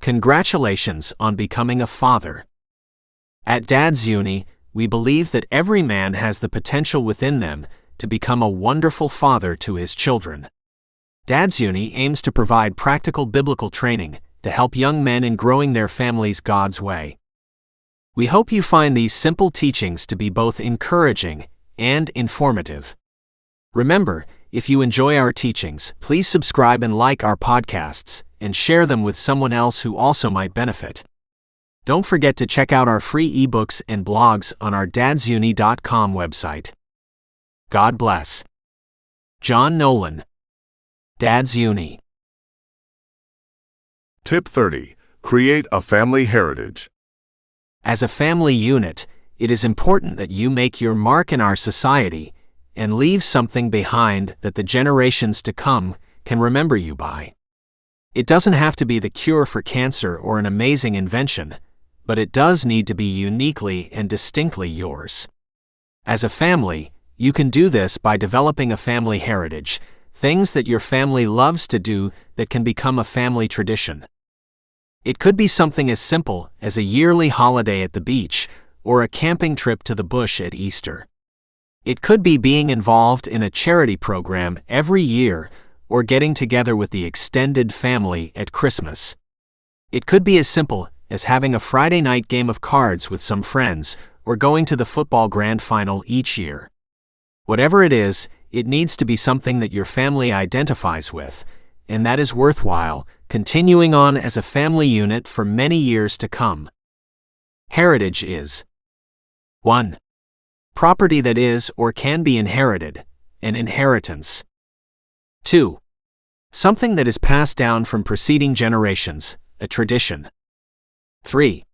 Congratulations on becoming a father. At Dad's Uni, we believe that every man has the potential within them to become a wonderful father to his children. Dad's Uni aims to provide practical biblical training to help young men in growing their families God's way. We hope you find these simple teachings to be both encouraging and informative. Remember, if you enjoy our teachings, please subscribe and like our podcasts, and share them with someone else who also might benefit. Don't forget to check out our free ebooks and blogs on our dadsuni.com website. God bless. John Nolan. Dad's Uni. Tip 30. Create a family heritage. As a family unit, it is important that you make your mark in our society and leave something behind that the generations to come can remember you by. It doesn't have to be the cure for cancer or an amazing invention, but it does need to be uniquely and distinctly yours. As a family, you can do this by developing a family heritage, things that your family loves to do that can become a family tradition. It could be something as simple as a yearly holiday at the beach or a camping trip to the bush at Easter. It could be being involved in a charity program every year or getting together with the extended family at Christmas. It could be as simple as having a Friday night game of cards with some friends or going to the football grand final each year. Whatever it is, it needs to be something that your family identifies with, and that is worthwhile, continuing on as a family unit for many years to come. Heritage is 1. Property that is or can be inherited, an inheritance. 2. Something that is passed down from preceding generations, a tradition. 3.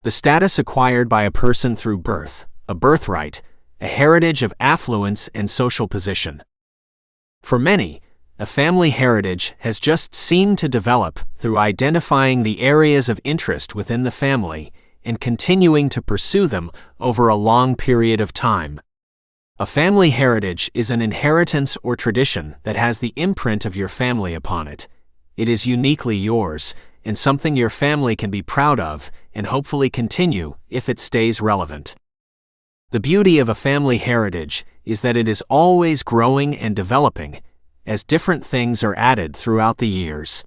The status acquired by a person through birth, a birthright, a heritage of affluence and social position. For many, a family heritage has just seemed to develop through identifying the areas of interest within the family and continuing to pursue them over a long period of time. A family heritage is an inheritance or tradition that has the imprint of your family upon it. It is uniquely yours, and something your family can be proud of and hopefully continue if it stays relevant. The beauty of a family heritage is that it is always growing and developing, as different things are added throughout the years.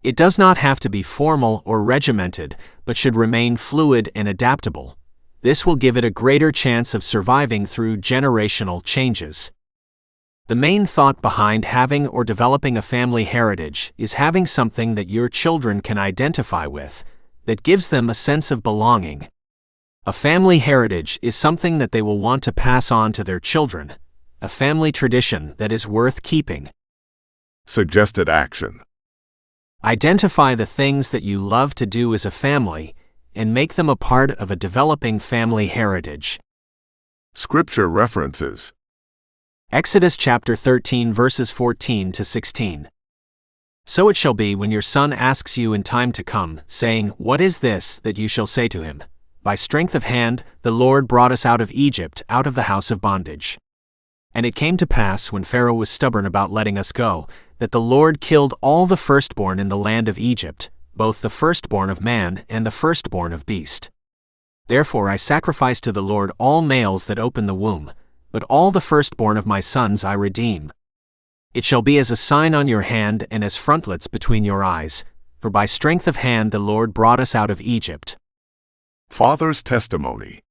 It does not have to be formal or regimented, but should remain fluid and adaptable. This will give it a greater chance of surviving through generational changes. The main thought behind having or developing a family heritage is having something that your children can identify with, that gives them a sense of belonging. A family heritage is something that they will want to pass on to their children, a family tradition that is worth keeping. Suggested action. Identify the things that you love to do as a family and make them a part of a developing family heritage. Scripture references. Exodus chapter 13 verses 14 to 16. So it shall be when your son asks you in time to come, saying, What is this that you shall say to him? By strength of hand, the Lord brought us out of Egypt, out of the house of bondage. And it came to pass, when Pharaoh was stubborn about letting us go, that the Lord killed all the firstborn in the land of Egypt, both the firstborn of man and the firstborn of beast. Therefore I sacrifice to the Lord all males that open the womb, but all the firstborn of my sons I redeem. It shall be as a sign on your hand and as frontlets between your eyes, for by strength of hand the Lord brought us out of Egypt. Father's testimony.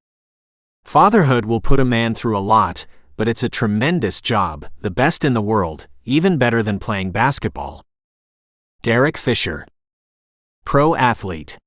Fatherhood will put a man through a lot, but it's a tremendous job, the best in the world, even better than playing basketball. Derek Fisher. Pro athlete.